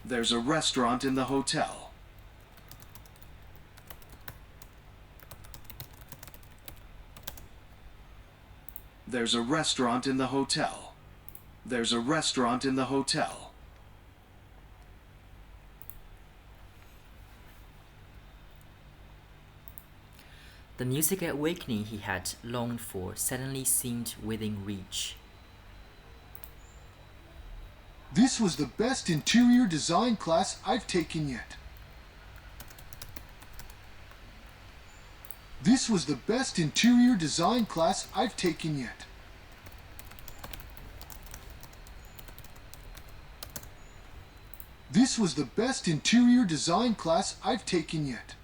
There's a restaurant in the hotel. There's a restaurant in the hotel. There's a restaurant in the hotel. The music awakening he had longed for suddenly seemed within reach. This was the best interior design class I've taken yet. This was the best interior design class I've taken yet. This was the best interior design class I've taken yet.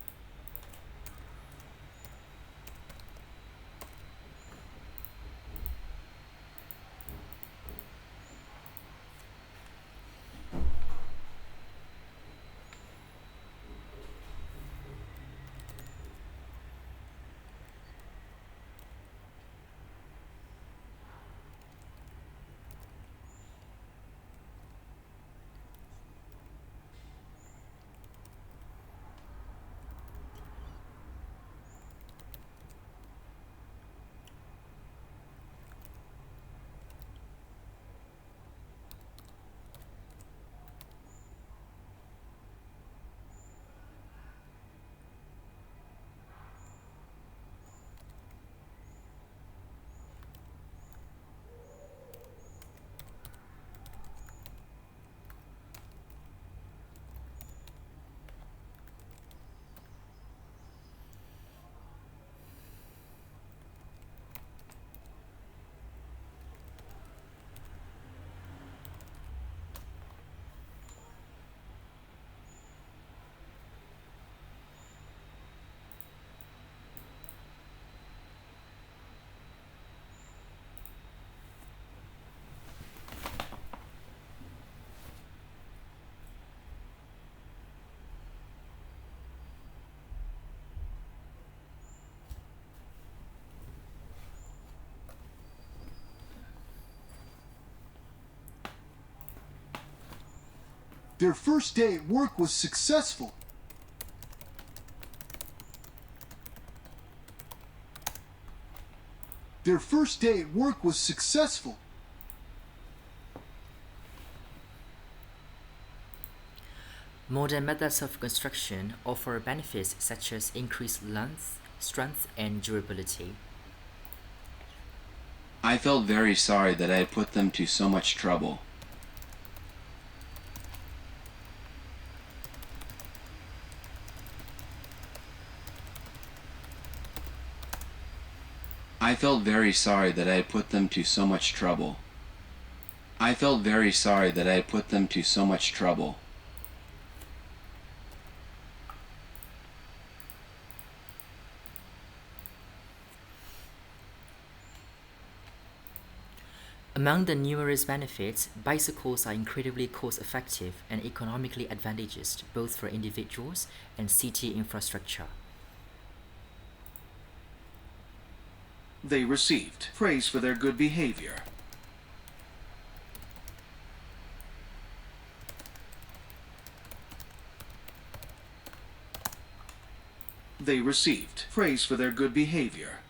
Their first day at work was successful. Their first day at work was successful. Modern methods of construction offer benefits such as increased length, strength, and durability. I felt very sorry that I had put them to so much trouble. I felt very sorry that I had put them to so much trouble. I felt very sorry that I had put them to so much trouble. Among the numerous benefits, bicycles are incredibly cost-effective and economically advantageous both for individuals and city infrastructure. They received praise for their good behavior. They received praise for their good behavior.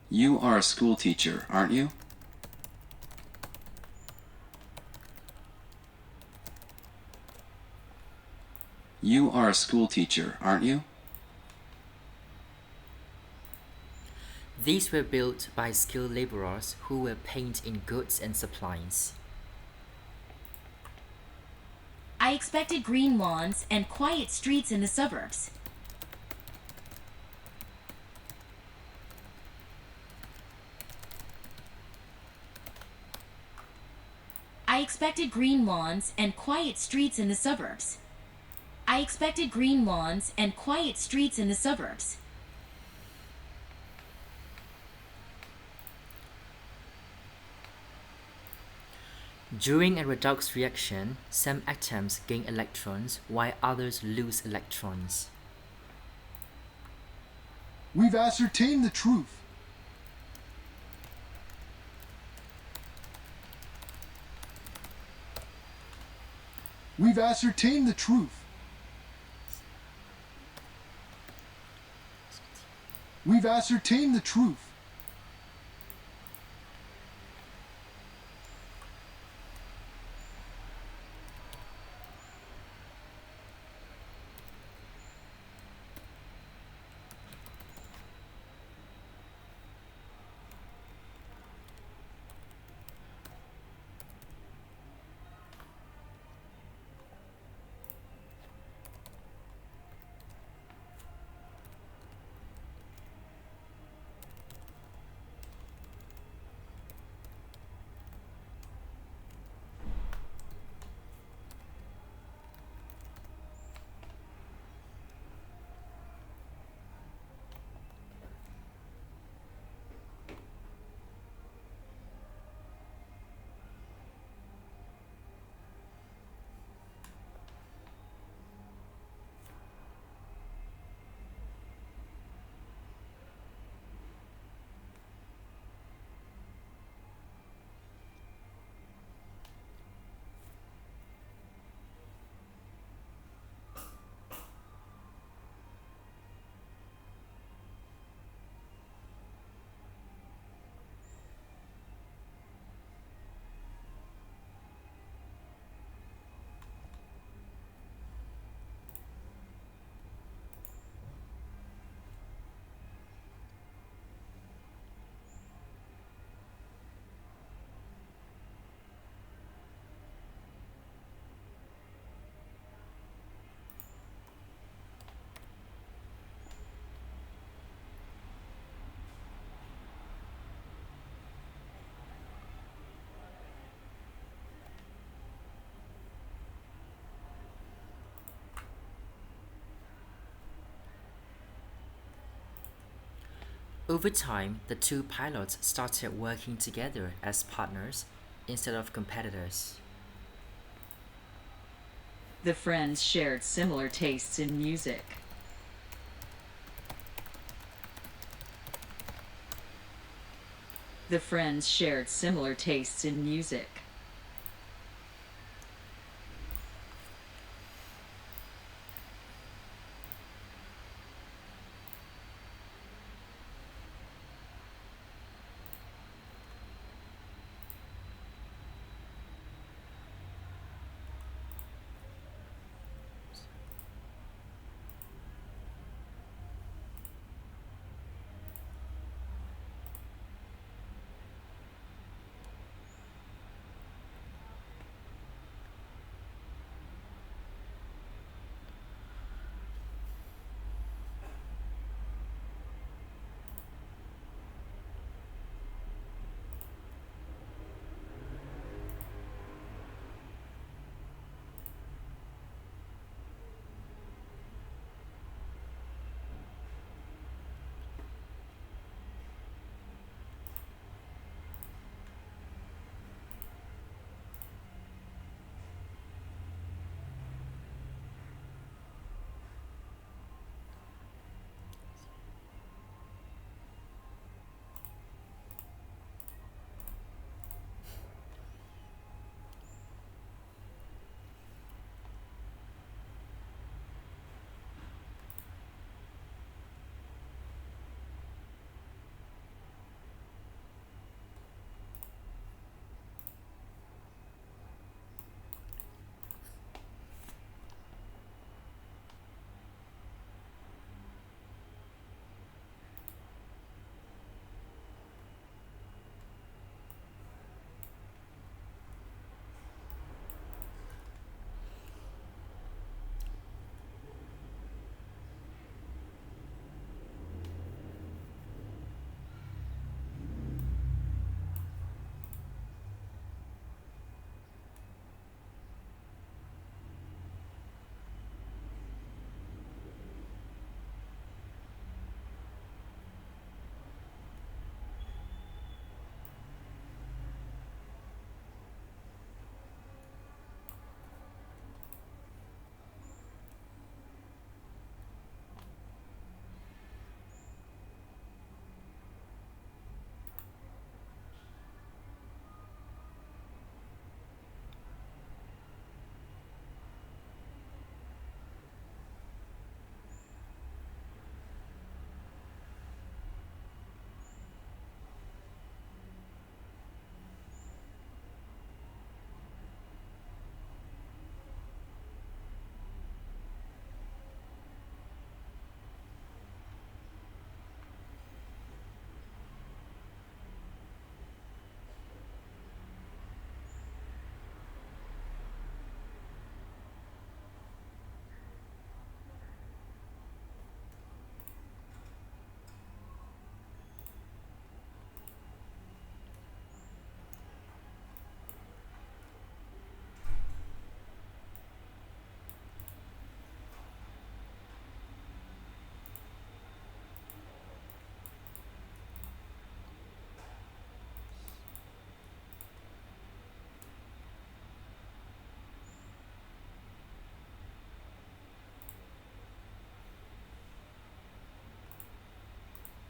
You are a school teacher, aren't you? You are a school teacher, aren't you? These were built by skilled laborers who were paid in goods and supplies. I expected green lawns and quiet streets in the suburbs. I expected green lawns and quiet streets in the suburbs. I expected green lawns and quiet streets in the suburbs. During a redox reaction, some atoms gain electrons while others lose electrons. We've ascertained the truth. We've ascertained the truth. We've ascertained the truth. Over time, the two pilots started working together as partners instead of competitors. The friends shared similar tastes in music. The friends shared similar tastes in music.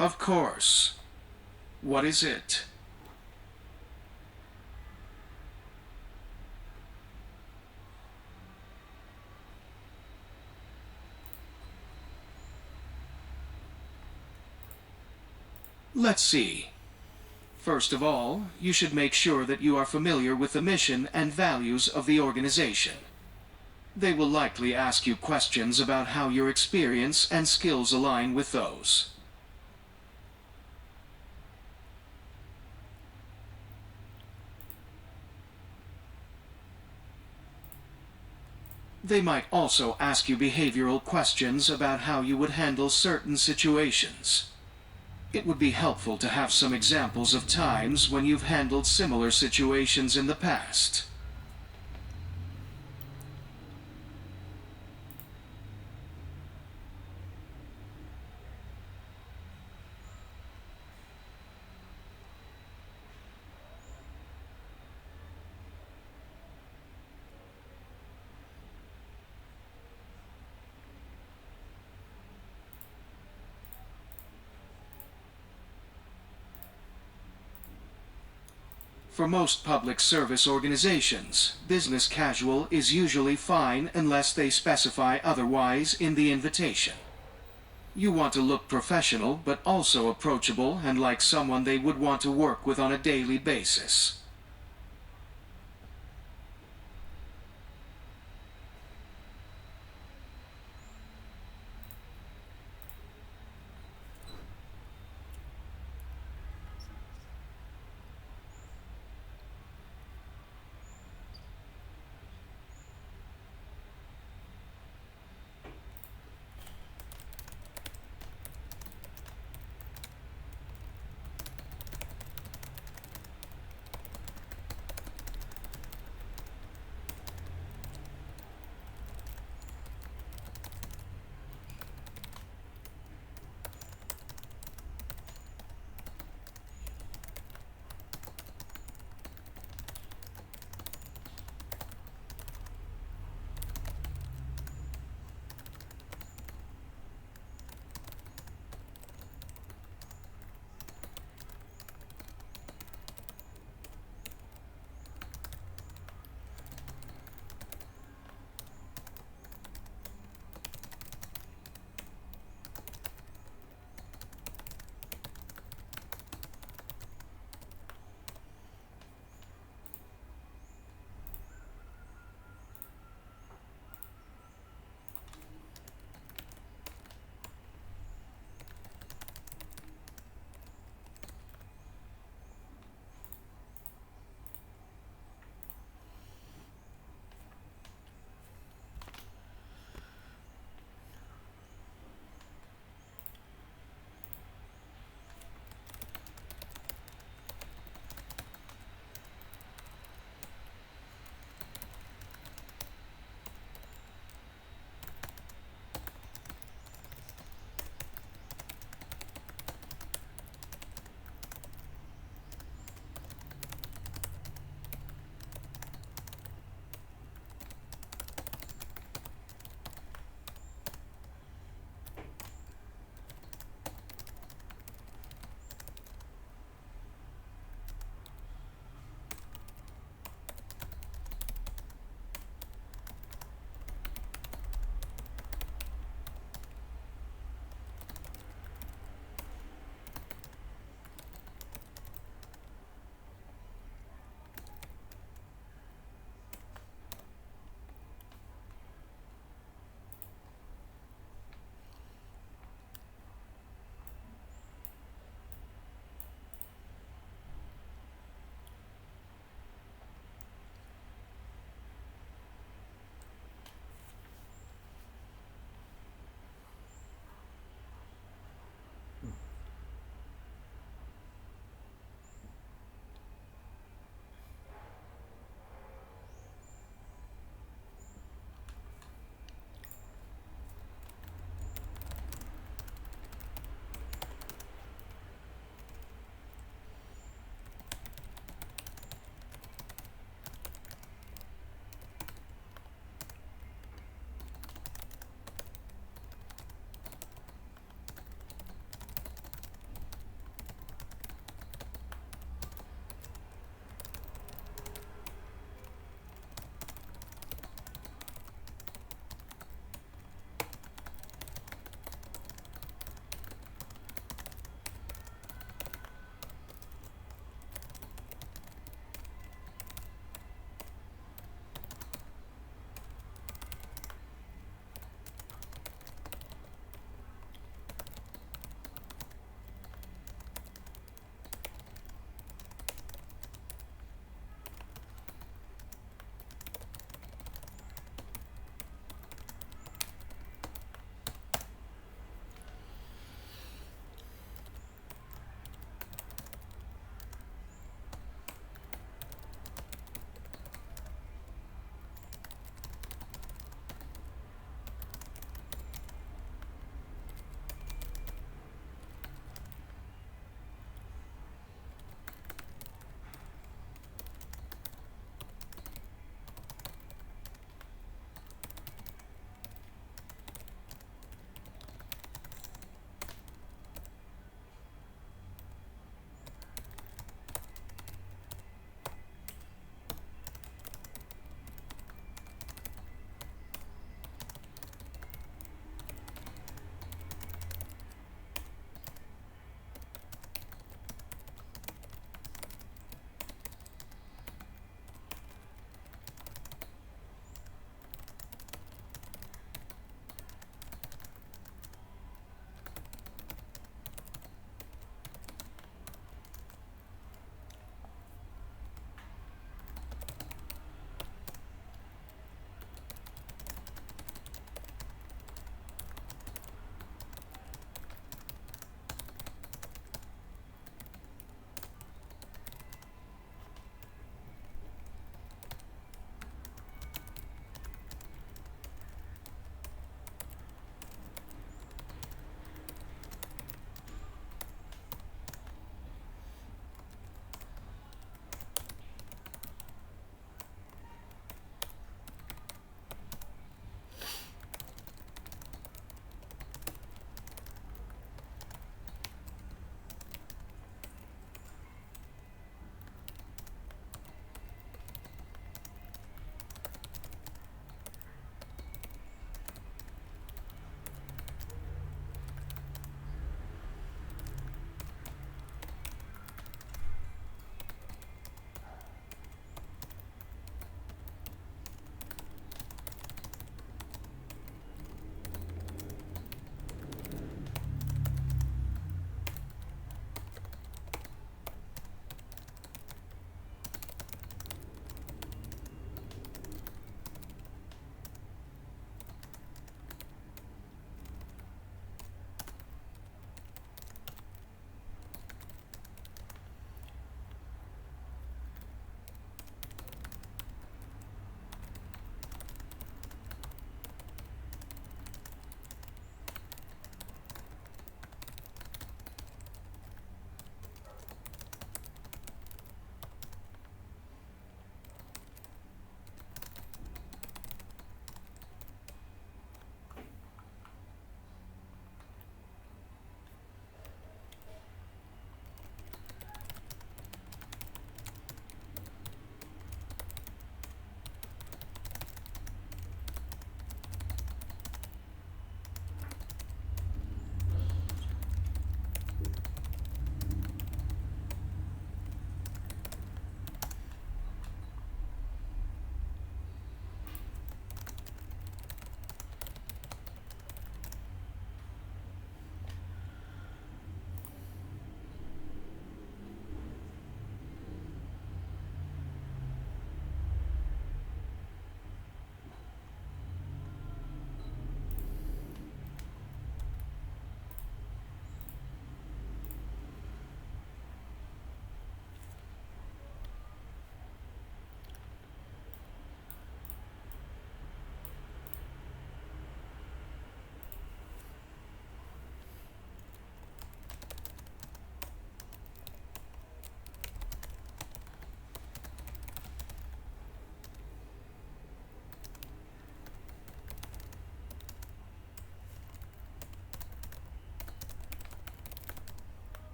Of course. What is it? Let's see. First of all, you should make sure that you are familiar with the mission and values of the organization. They will likely ask you questions about how your experience and skills align with those. They might also ask you behavioral questions about how you would handle certain situations. It would be helpful to have some examples of times when you've handled similar situations in the past. For most public service organizations, business casual is usually fine unless they specify otherwise in the invitation. You want to look professional but also approachable and like someone they would want to work with on a daily basis.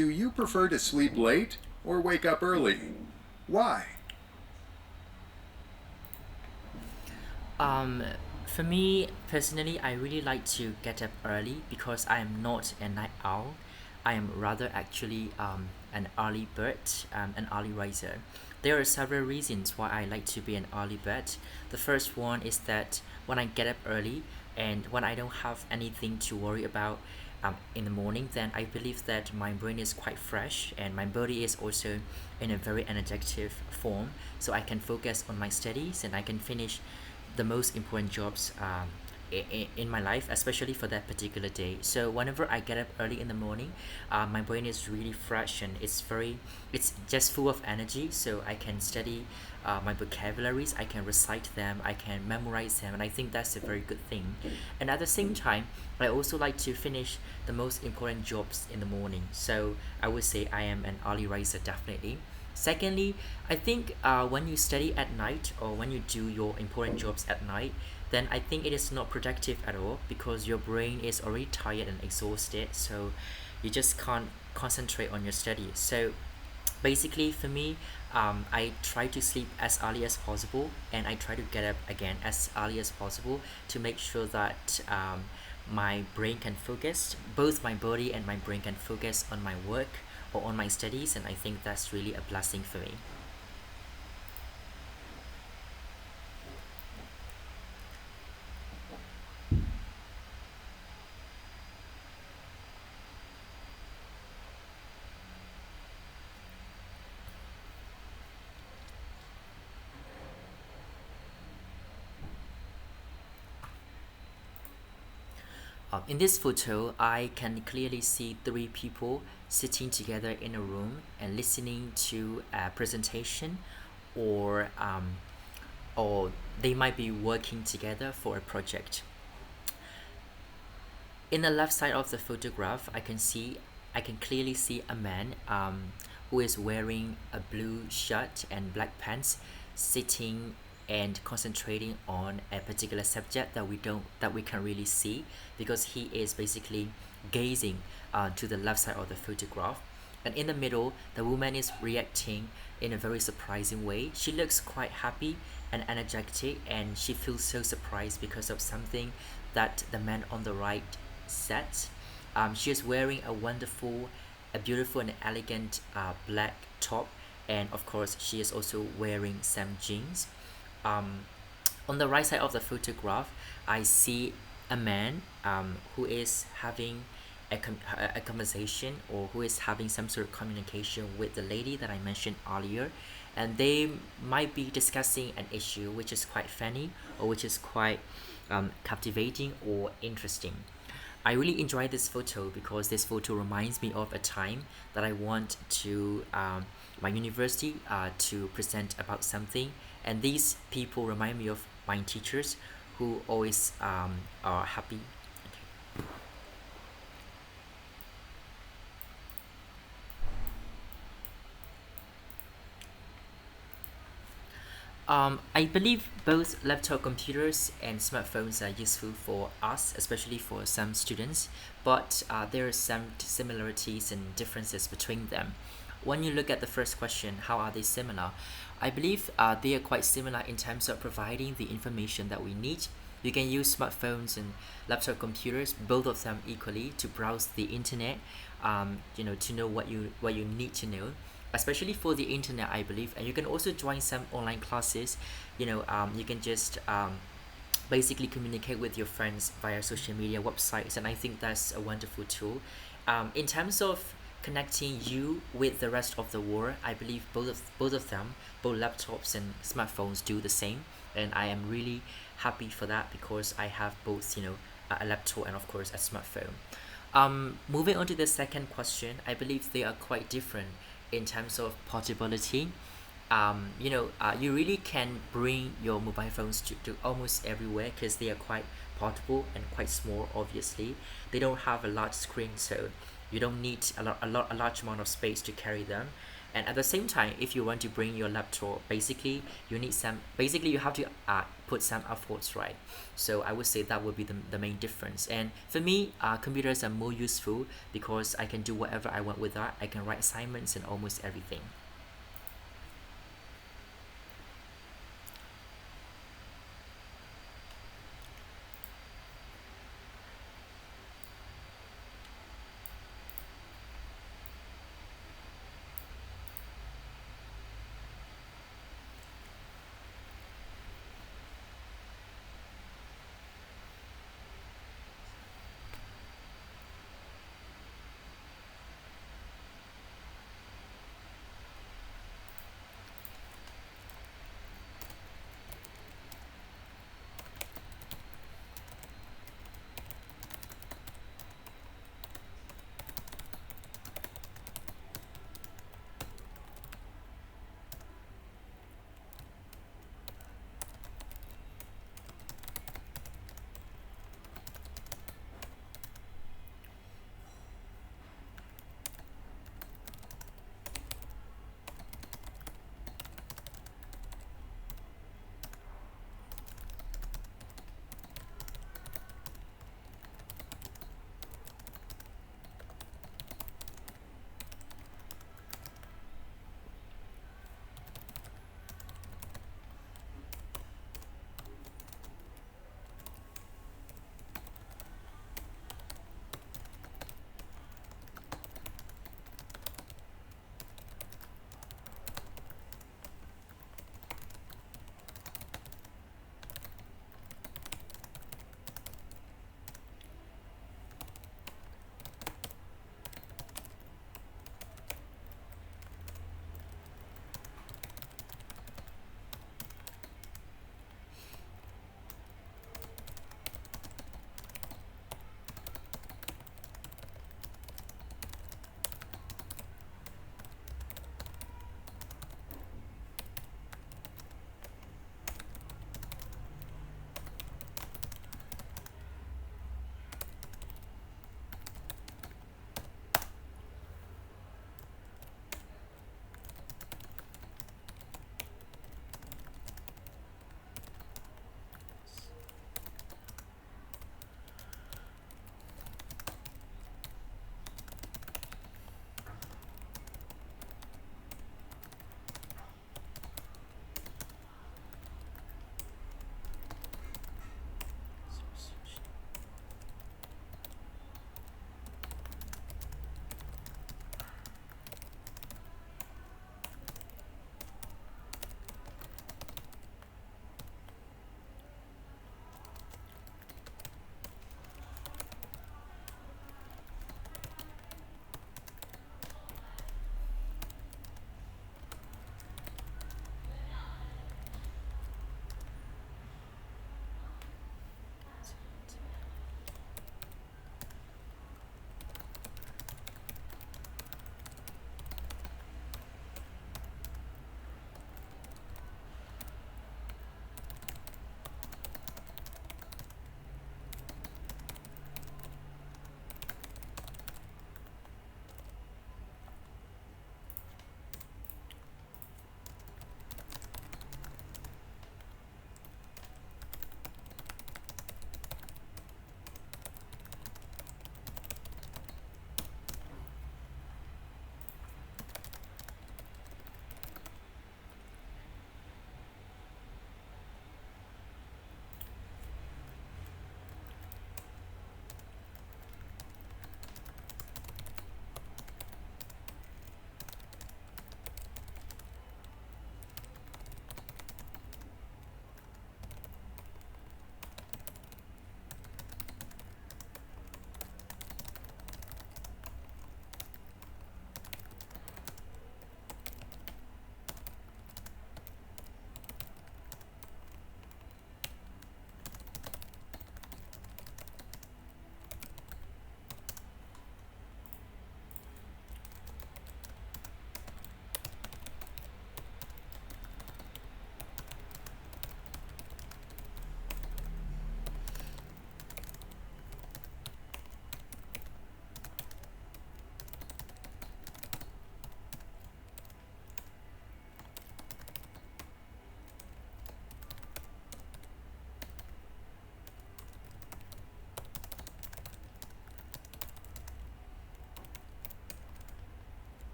Do you prefer to sleep late or wake up early? Why? For me personally, I really like to get up early because I am not a night owl. I am rather actually an early bird, an early riser. There are several reasons why I like to be an early bird. The first one is that when I get up early and when I don't have anything to worry about in the morning, then I believe that my brain is quite fresh and my body is also in a very energetic form, so I can focus on my studies and I can finish the most important jobs in my life, especially for that particular day. So whenever I get up early in the morning, my brain is really fresh and it's just full of energy. So I can study my vocabularies, I can recite them, I can memorize them, and I think that's a very good thing. And at the same time, I also like to finish the most important jobs in the morning. So I would say I am an early riser definitely. Secondly, I think when you study at night or when you do your important jobs at night, then I think it is not productive at all because your brain is already tired and exhausted, so you just can't concentrate on your studies. So basically, for me, I try to sleep as early as possible and I try to get up again as early as possible to make sure that my brain can focus, both my body and my brain can focus on my work or on my studies, and I think that's really a blessing for me. In this photo, I can clearly see three people sitting together in a room and listening to a presentation, or or they might be working together for a project. In the left side of the photograph, I can clearly see a man who is wearing a blue shirt and black pants, sitting and concentrating on a particular subject that we can really see because he is basically gazing to the left side of the photograph. And in the middle, the woman is reacting in a very surprising way. She looks quite happy and energetic, and she feels so surprised because of something that the man on the right said. She is wearing a beautiful and elegant black top, and of course, she is also wearing some jeans. Um, on the right side of the photograph, I see a man who is having a conversation, or who is having some sort of communication with the lady that I mentioned earlier, and they might be discussing an issue which is quite funny or which is quite captivating or interesting. I really enjoy this photo because this photo reminds me of a time that I want to my university to present about something, and these people remind me of my teachers who always are happy. I believe both laptop computers and smartphones are useful for us, especially for some students, but there are some similarities and differences between them. When you look at the first question, how are they similar? I believe they are quite similar in terms of providing the information that we need. You can use smartphones and laptop computers, both of them equally, to browse the internet, to know what you need to know, especially for the internet, I believe. And you can also join some online classes. You can just basically communicate with your friends via social media websites, and I think that's a wonderful tool. In terms of connecting you with the rest of the world, I believe both of them, both laptops and smartphones, do the same, and I am really happy for that because I have both, a laptop and of course a smartphone. Moving on to the second question, I believe they are quite different in terms of portability. You really can bring your mobile phones to almost everywhere because they are quite portable and quite small. Obviously, they don't have a large screen, so you don't need a large amount of space to carry them. And at the same time, if you want to bring your laptop, basically you have to put some efforts, right? So I would say that would be the main difference. And for me, computers are more useful because I can do whatever I want with that. I can write assignments and almost everything.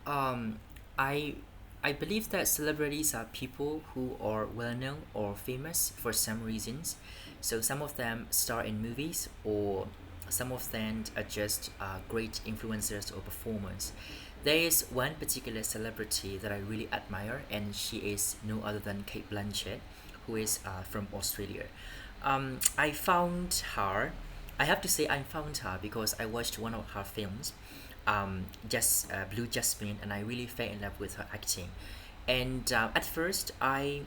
I I believe that celebrities are people who are well known or famous for some reasons. So some of them star in movies, or some of them are just great influencers or performers. There is one particular celebrity that I really admire, and she is no other than Kate Blanchett, who is from Australia. I found her. I have to say I found her because I watched one of her films, just Blue Jasmine, and I really fell in love with her acting. And at first, I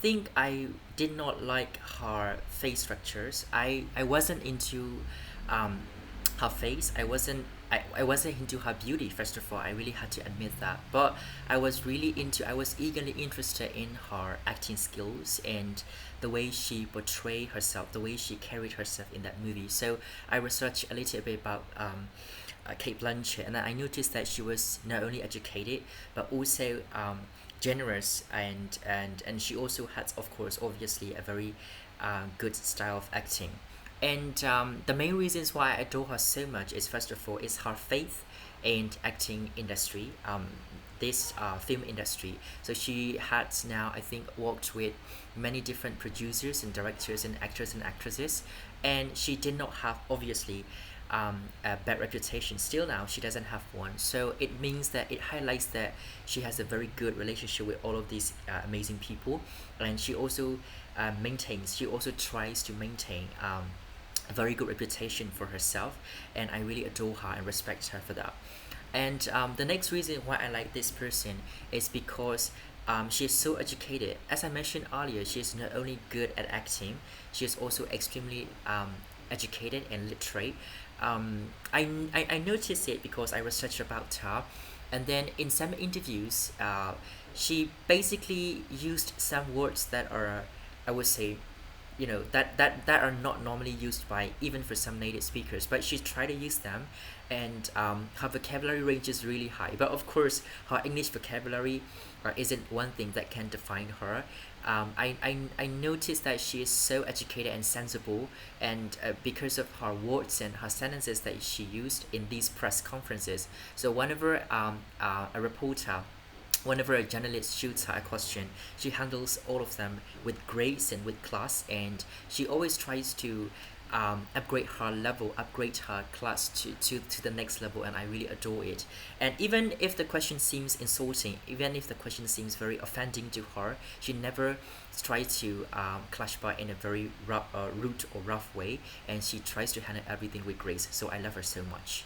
think I did not like her face structures. I wasn't into um, her face. I wasn't into her beauty. First of all, I really had to admit that. But I was eagerly interested in her acting skills and the way she portrayed herself, the way she carried herself in that movie. So I researched a little bit about Kate Blanchett, and I noticed that she was not only educated but also generous, and she also had, of course, obviously a very good style of acting. And the main reasons why I adore her so much is, first of all, is her faith in acting industry, this film industry. So she has now, I think, worked with many different producers and directors and actors and actresses, and she did not have, obviously, a bad reputation. Still now, she doesn't have one. So it means that it highlights that she has a very good relationship with all of these amazing people, and she also tries to maintain a very good reputation for herself, and I really adore her and respect her for that. And the next reason why I like this person is because she is so educated. As I mentioned earlier, she is not only good at acting, she is also extremely educated and literate. I noticed it because I researched about her, and then in some interviews, she basically used some words that are, I would say, that are not normally used by, even for some native speakers, but she tried to use them, and her vocabulary range is really high. But of course, her English vocabulary isn't one thing that can define her. I noticed that she is so educated and sensible, and because of her words and her sentences that she used in these press conferences. So whenever a journalist shoots her a question, she handles all of them with grace and with class, and she always tries to upgrade her class to the next level, and I really adore it. And even if the question seems insulting, even if the question seems very offending to her, she never tries to clash back in a very rude or rough way, and she tries to handle everything with grace. So I love her so much.